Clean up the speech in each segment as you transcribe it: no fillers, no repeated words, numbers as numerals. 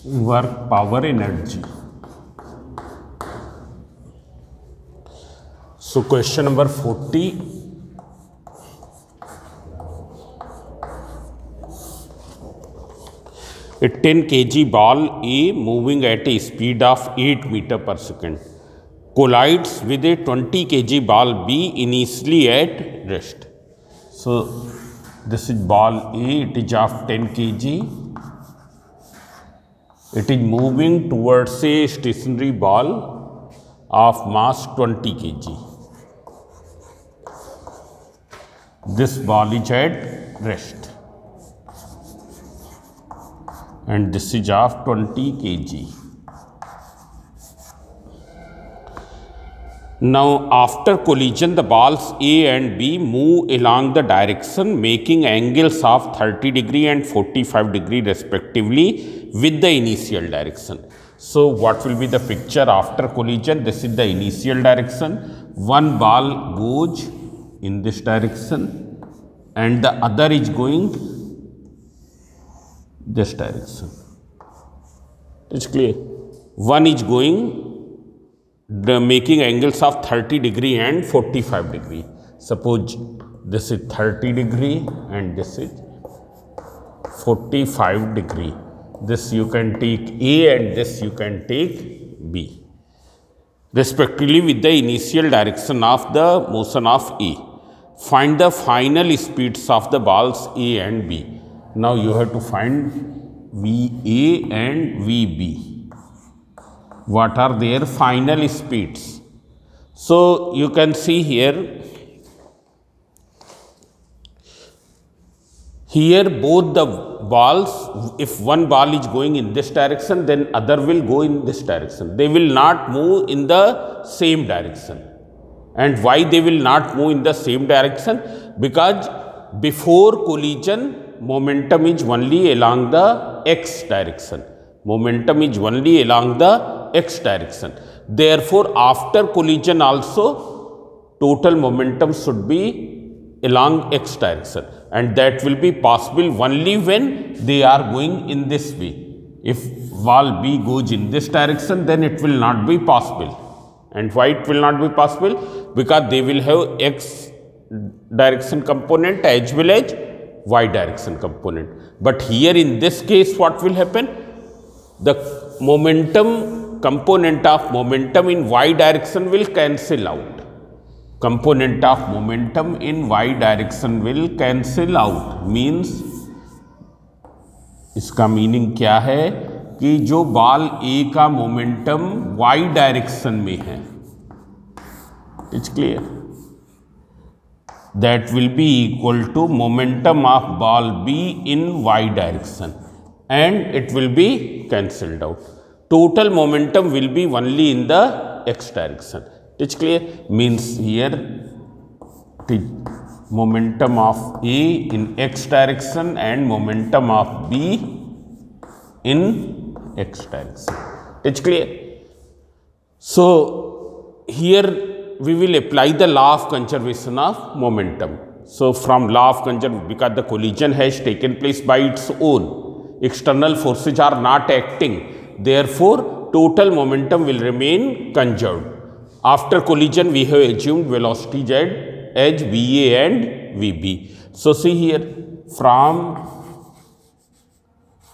work power energy. So question number 40. A 10 kg ball A moving at a speed of 8 meter per second collides with a 20 kg ball B initially at rest. So this is ball A, it is of 10 kg. It is moving towards a stationary ball of mass 20 kg. This ball is at rest and this is of 20 kg. Now after collision, the balls A and B move along the direction making angles of 30 degree and 45 degree respectively with the initial direction. So what will be the picture after collision? This is the initial direction. One ball goes in this direction and the other is going this direction. It's clear. One is going making angles of 30 degree and 45 degree. Suppose this is 30 degree and this is 45 degree. This you can take A and this you can take B respectively with the initial direction of the motion of A. Find the final speeds of the balls A and B. Now you have to find VA and VB. What are their final speeds? So you can see here both the balls, if one ball is going in this direction, then other will go in this direction. They will not move in the same direction. And why they will not move in the same direction? Because before collision, momentum is only along the x direction. Momentum is only along the x direction. Therefore, after collision also, total momentum should be along x direction, and that will be possible only when they are going in this way. If ball B goes in this direction, then it will not be possible. And why it will not be possible? Because they will have x direction component as well as y direction component. But here in this case, what will happen? The momentum component of momentum in y direction will cancel out. Component of momentum in y direction will cancel out. Means इसका meaning क्या है कि जो ball A का momentum y direction में है, it's clear, that will be equal to momentum of ball B in y direction, and it will be cancelled out. Total momentum will be only in the x direction. It's clear. Means here the momentum of A in x direction and momentum of B in x direction. It's clear. So here we will apply the law of conservation of momentum. So from law of conservation, because the collision has taken place by its own, external forces are not acting, therefore total momentum will remain conserved. After collision, we have assumed velocity z as VA and VB. So see here, from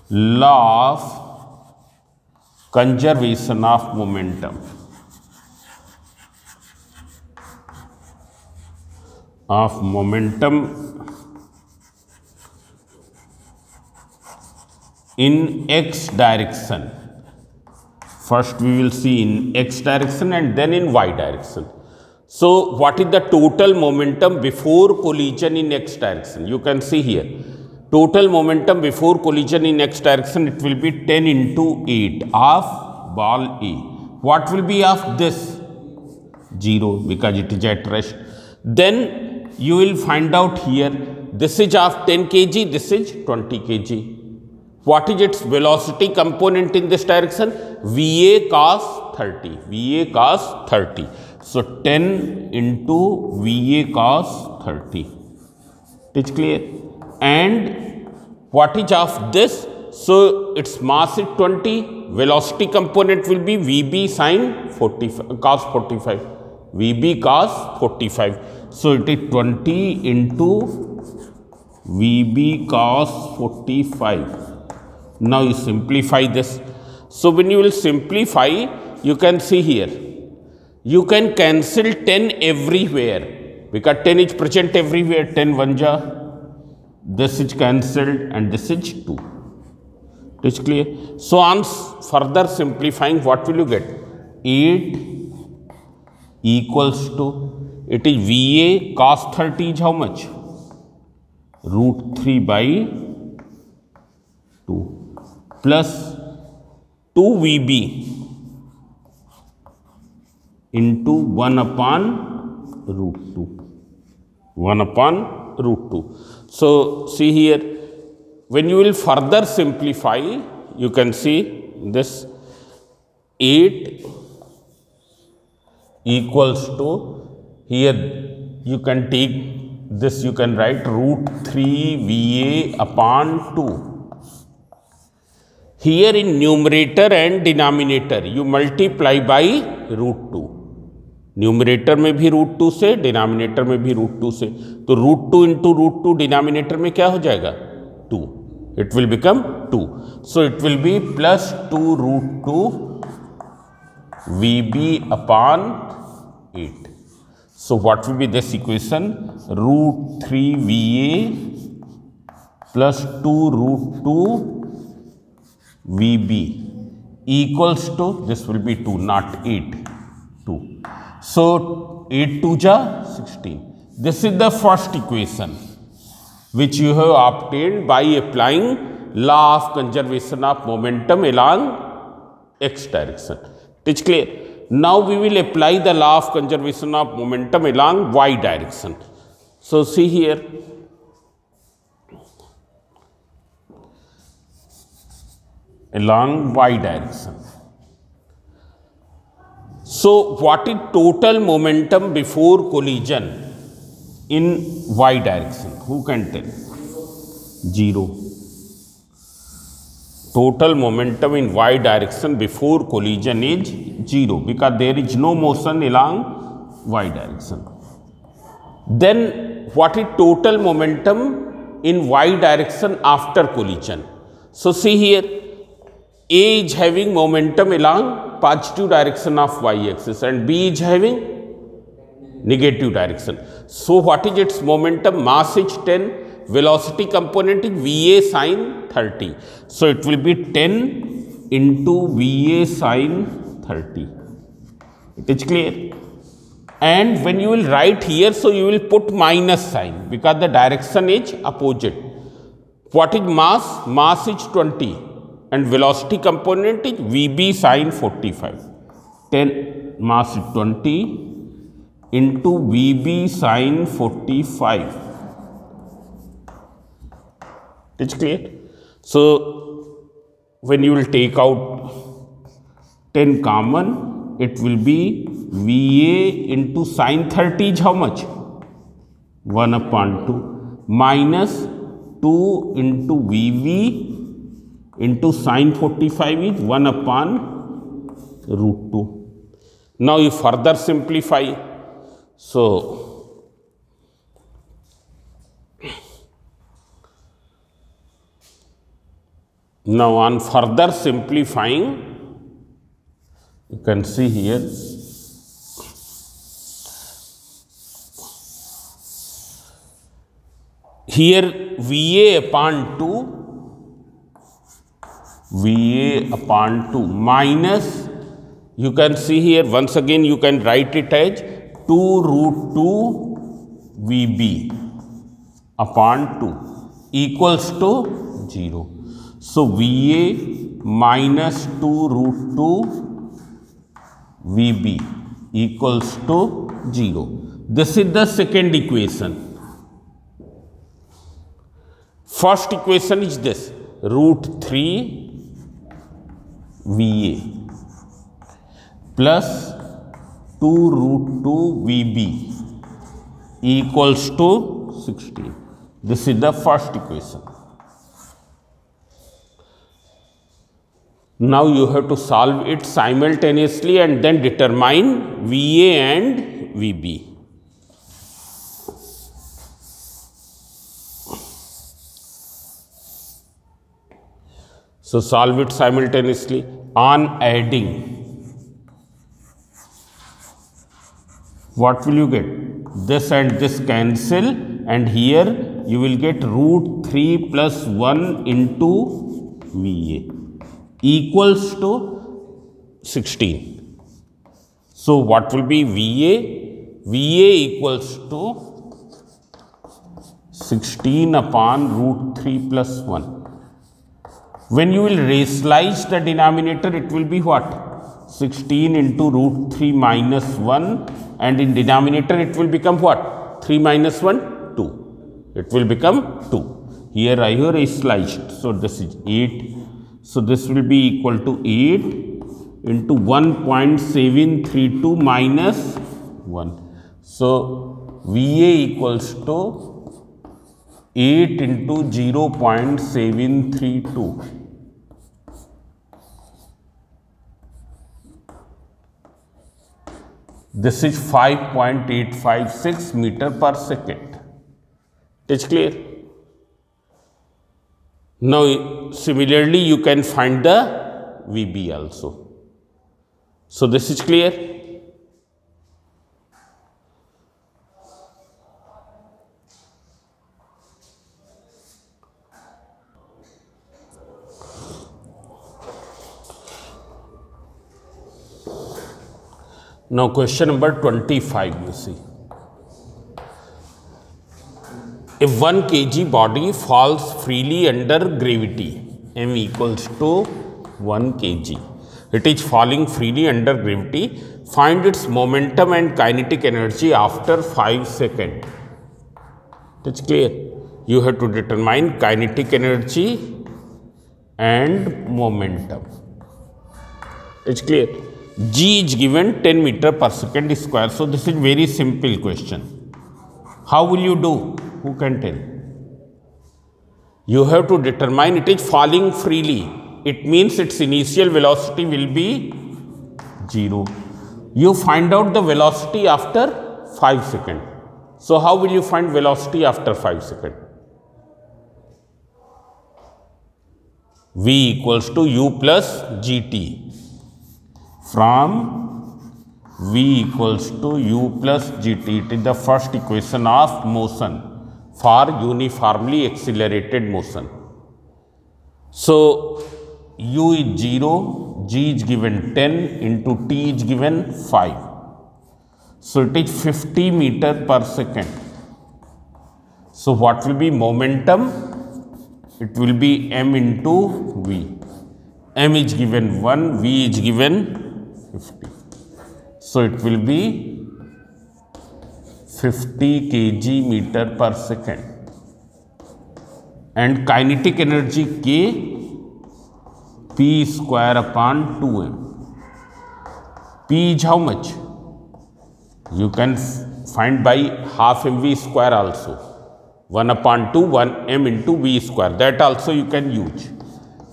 law of conservation of momentum, in x direction. First we will see in x direction and then in y direction. So what is the total momentum before collision in x direction? You can see here, total momentum before collision in x direction, it will be 10 into 8 of ball A. What will be of this? 0, because it is at rest. Then you will find out here, this is of 10 kg, this is 20 kg. What is its velocity component in this direction? VA cos 30. VA cos 30. So 10 into VA cos 30. It's clear. And what is of this? So its mass is 20, velocity component will be Vb sin 45, cos 45, Vb cos 45. So it is 20 into Vb cos 45. Now you simplify this. So when you will simplify, you can see here, you can cancel 10 everywhere because 10 is present everywhere. 10 1 ja, this is cancelled and this is 2. It is clear. So on further simplifying, what will you get? 8 equals to, it is Va cos 30 is how much? Root 3 by 2 plus 2 Vb into 1 upon root 2. 1 upon root 2. So see here, when you will further simplify, you can see this 8 equals to, here you can take this, you can write root 3 Va upon 2. Here in numerator and denominator you multiply by root 2. Numerator में भी root 2 से, denominator में भी root 2 से, तो root 2 into root 2 denominator में क्या हो जाएगा? 2. It will become 2. So it will be plus 2 root 2 Vb upon 8. So what will be this equation? Root 3 Va plus 2 root 2 Vb equals to, this will be 2, not 8, 2. So 8 2 ja 16. This is the first equation which you have obtained by applying law of conservation of momentum along x direction. It is clear. Now we will apply the law of conservation of momentum along y direction. So see here, along y direction. So what is total momentum before collision in y direction? Who can tell? 0. Total momentum in y direction before collision is 0 because there is no motion along y direction. Then what is total momentum in y direction after collision? So see here, A is having momentum along positive direction of y-axis and B is having negative direction. So what is its momentum? Mass is 10, velocity component is Va sin 30. So it will be 10 into Va sin 30. It is clear. And when you will write here, so you will put minus sign because the direction is opposite. What is mass? Mass is 20. And velocity component is Vb sin 45. 10 mass 20 into Vb sin 45. It's clear. So when you will take out 10 common, it will be Va into sin 30 is how much? 1 upon 2 minus 2 into Vb into sin 45 is 1 upon root 2. Now you further simplify. So now on further simplifying, you can see here, here Va upon 2, Va upon 2 minus, you can see here once again you can write it as 2 root 2 Vb upon 2 equals to 0. So Va minus 2 root 2 Vb equals to 0. This is the second equation. First equation is this, root 3 Va plus 2 root 2 Vb equals to 16. This is the first equation. Now you have to solve it simultaneously and then determine VA and VB. So solve it simultaneously. On adding, what will you get? This and this cancel, and here you will get root 3 plus 1 into VA equals to 16. So what will be VA? VA equals to 16 upon root 3 plus 1. When you will rationalize the denominator, it will be what? 16 into root 3 minus 1, and in denominator it will become what? 3 minus 1, 2. It will become 2. Here I have rationalized. So this is 8. So this will be equal to 8 into 1.732 minus 1. So VA equals to 8 into 0.732. This is 5.856 meter per second. It is clear? Now, similarly, you can find the VB also. So, this is clear? Now, question number 25, you see. If 1 kg body falls freely under gravity, m equals to 1 kg. It is falling freely under gravity. Find its momentum and kinetic energy after 5 seconds. That's clear. You have to determine kinetic energy and momentum. It's clear. G is given 10 meter per second square. So this is very simple question. How will you do? Who can tell? You have to determine it is falling freely. It means its initial velocity will be 0. You find out the velocity after 5 seconds. So how will you find velocity after 5 seconds? V equals to U plus GT. From V equals to U plus GT. It is the first equation of motion for uniformly accelerated motion. So, U is 0, G is given 10 into T is given 5. So, it is 50 meter per second. So, what will be momentum? It will be m into V. M is given 1, V is given 50. So, it will be 50 kg meter per second. And kinetic energy K, P square upon 2m. P is how much? You can find by half mv square also. 1 upon 2, 1 m into v square. That also you can use.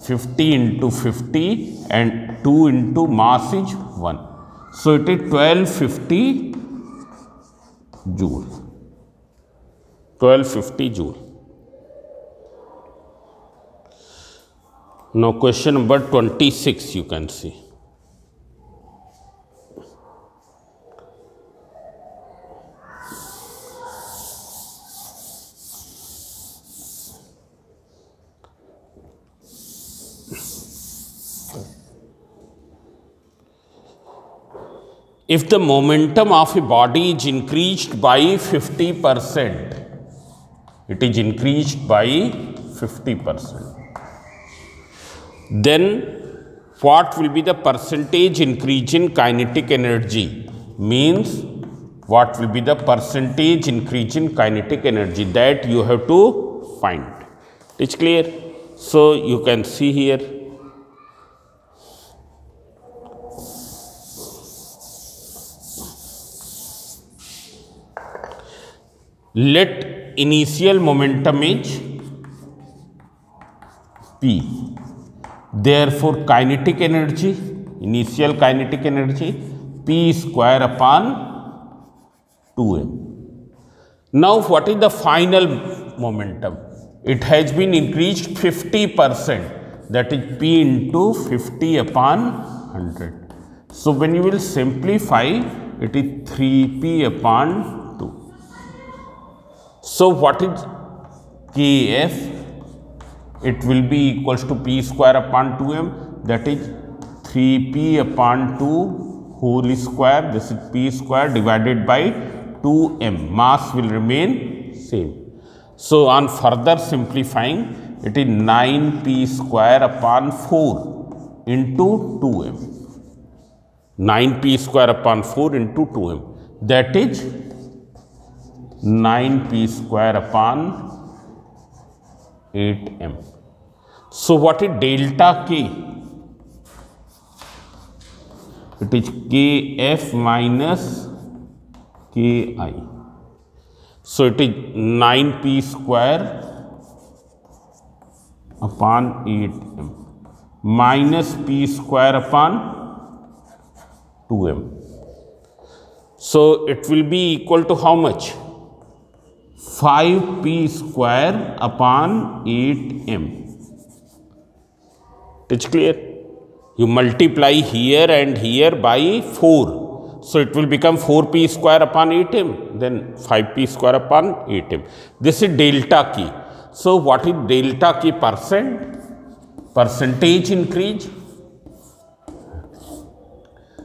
50 into 50 and 2 into mass is 1. So, it is 1250 joule. 1250 joule. Now, question number 26 you can see. If the momentum of a body is increased by 50%, it is increased by 50%, then what will be the percentage increase in kinetic energy? Means what will be the percentage increase in kinetic energy, that you have to find. It's clear? So, you can see here. Let initial momentum is P Therefore, kinetic energy, initial kinetic energy, P square upon 2m. Now, what is the final momentum? It has been increased 50%, that is P into 50 upon 100. So, when you will simplify, it is 3P upon 2. So, what is Kf? It will be equals to P square upon 2m, that is 3P upon 2 whole square. This is P square divided by 2m. Mass will remain same. So, on further simplifying, it is 9P square upon 4 into 2m. 9P square upon 4 into 2m, that is 9P square upon 8m. So, what is delta K? It is Kf minus Ki. So, it is 9P square upon 8m minus P square upon 2m. So, it will be equal to how much? 5P square upon 8m. It's clear? You multiply here and here by 4. So, it will become 4P square upon 8m, then 5P square upon 8m. This is delta K. So, what is delta K percent? Percentage increase.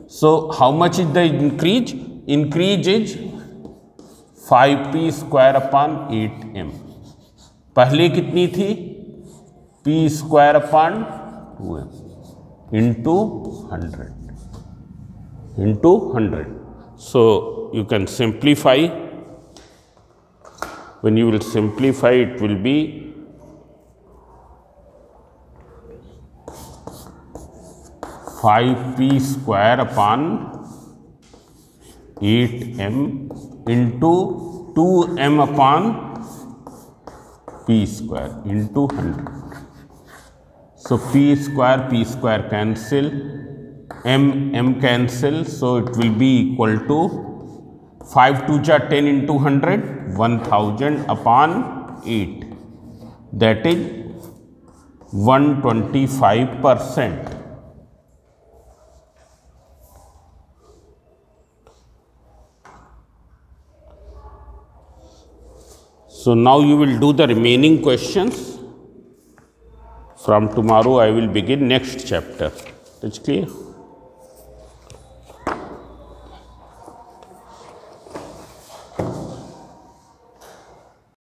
So, how much is the increase? Increase is 5P square upon 8m. पहले कितनी थी? P square upon 2m into 100. Into 100. So, you can simplify. When you will simplify, it will be 5P square upon 8m into 2m upon P square into 100. So, P square cancel, m cancel. So, it will be equal to 5 2 ja 10 into 100, 1000 upon 8. That is 125%. So, now you will do the remaining questions. From tomorrow, I will begin next chapter. That's clear?